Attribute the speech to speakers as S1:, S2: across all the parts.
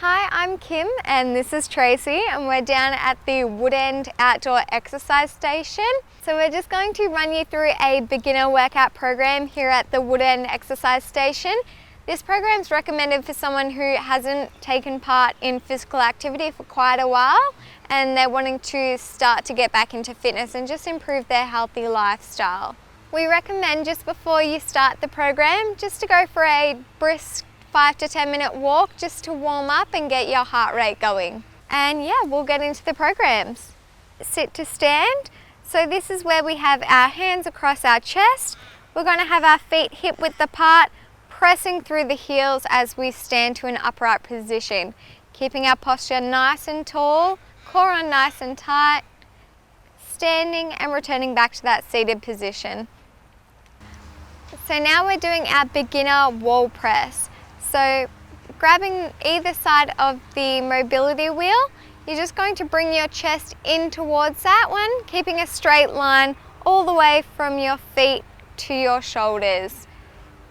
S1: Hi, I'm Kim and this is Tracy and we're down at the Woodend Outdoor Exercise Station. So we're just going to run you through a beginner workout program here at the Woodend Exercise Station. This program is recommended for someone who hasn't taken part in physical activity for quite a while and they're wanting to start to get back into fitness and just improve their healthy lifestyle. We recommend just before you start the program just to go for a brisk 5 to 10 minute walk just to warm up and get your heart rate going. And yeah, we'll get into the programs. Sit to stand. So this is where we have our hands across our chest. We're going to have our feet hip width apart, pressing through the heels as we stand to an upright position, keeping our posture nice and tall, core on nice and tight, standing and returning back to that seated position. So now we're doing our beginner wall press. So grabbing either side of the mobility wheel, you're just going to bring your chest in towards that one, keeping a straight line all the way from your feet to your shoulders.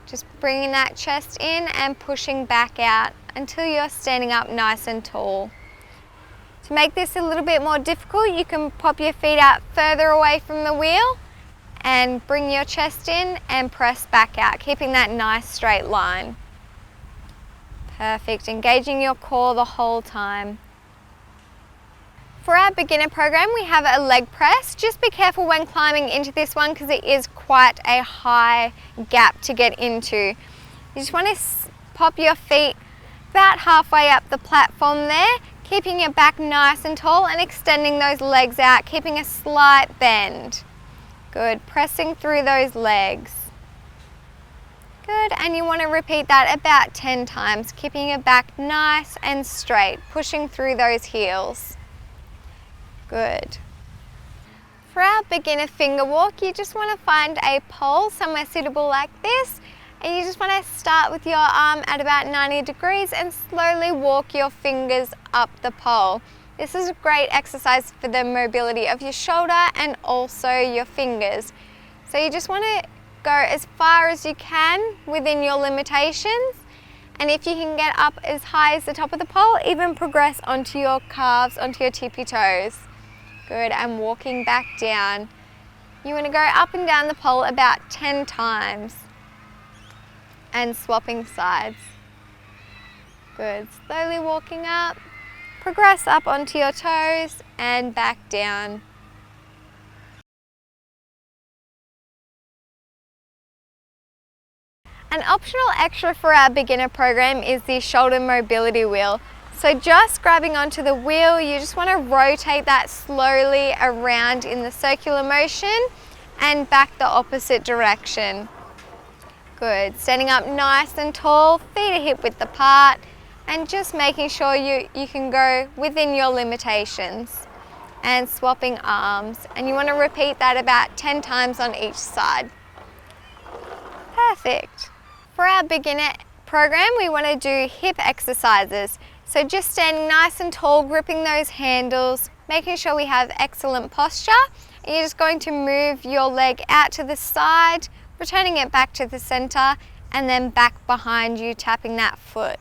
S1: Just bringing that chest in and pushing back out until you're standing up nice and tall. To make this a little bit more difficult, you can pop your feet out further away from the wheel and bring your chest in and press back out, keeping that nice straight line. Perfect, engaging your core the whole time. For our beginner program, we have a leg press. Just be careful when climbing into this one because it is quite a high gap to get into. You just want to pop your feet about halfway up the platform there, keeping your back nice and tall and extending those legs out, keeping a slight bend. Good, pressing through those legs. Good, and you want to repeat that about 10 times, keeping your back nice and straight, pushing through those heels. Good. For our beginner finger walk, you just want to find a pole somewhere suitable like this, and you just want to start with your arm at about 90 degrees and slowly walk your fingers up the pole. This is a great exercise for the mobility of your shoulder and also your fingers. So you just want to go as far as you can within your limitations, and if you can get up as high as the top of the pole, even progress onto your calves, onto your tippy toes. Good, and walking back down. You want to go up and down the pole about 10 times and swapping sides. Good, slowly walking up, progress up onto your toes and back down. An optional extra for our beginner program is the shoulder mobility wheel. So just grabbing onto the wheel, you just want to rotate that slowly around in the circular motion and back the opposite direction. Good, standing up nice and tall, feet are hip width apart, and just making sure you can go within your limitations and swapping arms. And you want to repeat that about 10 times on each side. Perfect. For our beginner program, we want to do hip exercises. So just standing nice and tall, gripping those handles, making sure we have excellent posture. And you're just going to move your leg out to the side, returning it back to the center, and then back behind you, tapping that foot.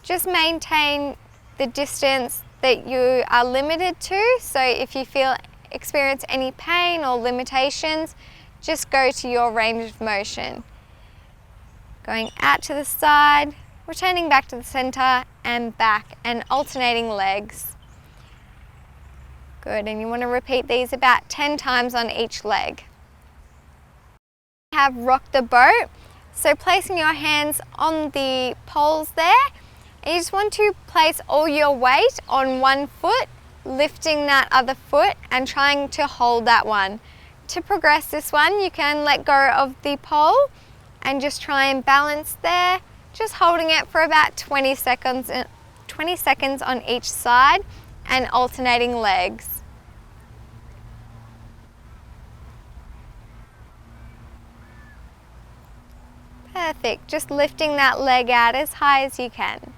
S1: Just maintain the distance that you are limited to. So if you experience any pain or limitations, just go to your range of motion. Going out to the side, returning back to the center and back, and alternating legs. Good, and you want to repeat these about 10 times on each leg. We have rock the boat. So placing your hands on the poles there, and you just want to place all your weight on one foot, lifting that other foot and trying to hold that one. To progress this one, you can let go of the pole and just try and balance there, just holding it for about 20 seconds on each side and alternating legs. Perfect, just lifting that leg out as high as you can.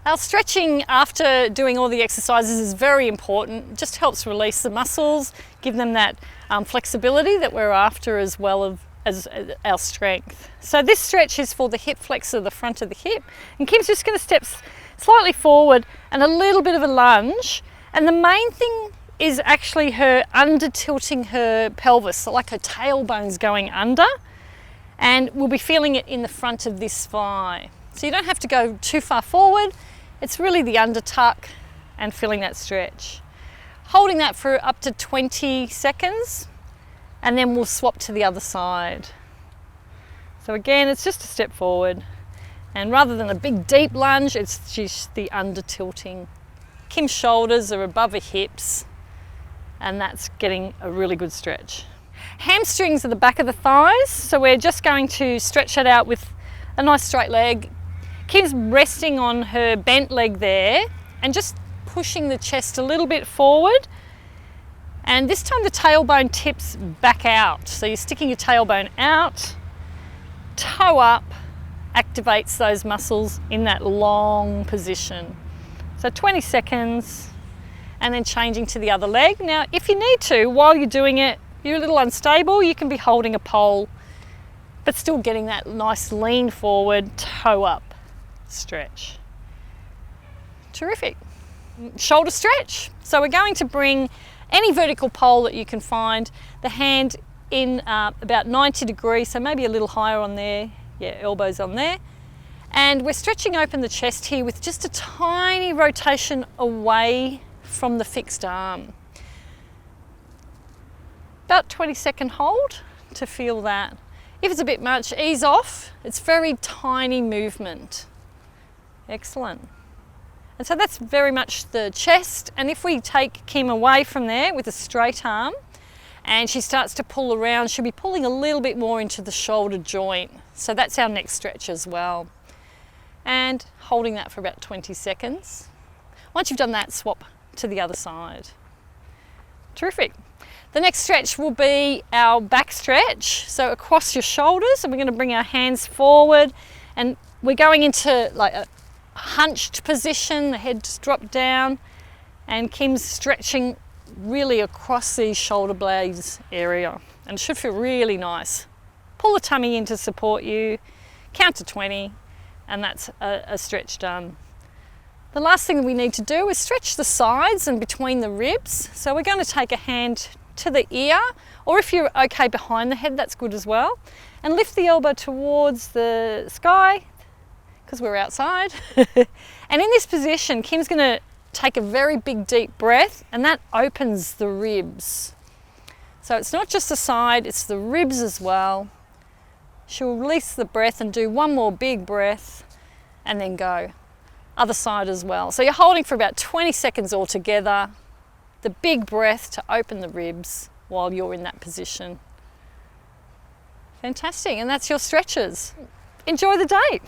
S2: Our stretching after doing all the exercises is very important. It just helps release the muscles, give them that flexibility that we're after, as well as our strength. So this stretch is for the hip flexor, the front of the hip. And Kim's just going to step slightly forward and a little bit of a lunge. And the main thing is actually her under tilting her pelvis, so like her tailbone's going under. And we'll be feeling it in the front of this thigh. So you don't have to go too far forward. It's really the under tuck and feeling that stretch. Holding that for up to 20 seconds, and then we'll swap to the other side. So again, it's just a step forward. And rather than a big deep lunge, it's just the under tilting. Kim's shoulders are above her hips, and that's getting a really good stretch. Hamstrings are the back of the thighs, so we're just going to stretch that out with a nice straight leg. Kim's resting on her bent leg there and just pushing the chest a little bit forward. And this time the tailbone tips back out. So you're sticking your tailbone out, toe up, activates those muscles in that long position. So 20 seconds, and then changing to the other leg. Now, if you need to, while you're doing it, you're a little unstable, you can be holding a pole, but still getting that nice lean forward, toe up stretch. Terrific. Shoulder stretch. So we're going to bring any vertical pole that you can find, the hand in about 90 degrees, so maybe a little higher on there, yeah, elbows on there. And we're stretching open the chest here with just a tiny rotation away from the fixed arm. About 20-second hold to feel that. If it's a bit much, ease off. It's very tiny movement. Excellent. And so that's very much the chest. And if we take Kim away from there with a straight arm and she starts to pull around, she'll be pulling a little bit more into the shoulder joint. So that's our next stretch as well. And holding that for about 20 seconds. Once you've done that, swap to the other side. Terrific. The next stretch will be our back stretch. So across your shoulders, and we're going to bring our hands forward, and we're going into like a hunched position, the head just dropped down, and Kim's stretching really across these shoulder blades area, and it should feel really nice. Pull the tummy in to support you, count to 20, and that's a stretch done. The last thing that we need to do is stretch the sides and between the ribs. So we're going to take a hand to the ear, or if you're okay behind the head, that's good as well, and lift the elbow towards the sky, because we're outside. And in this position, Kim's going to take a very big deep breath, and that opens the ribs. So it's not just the side, it's the ribs as well. She'll release the breath and do one more big breath, and then go. Other side as well. So you're holding for about 20 seconds altogether. The big breath to open the ribs while you're in that position. Fantastic, and that's your stretches. Enjoy the day.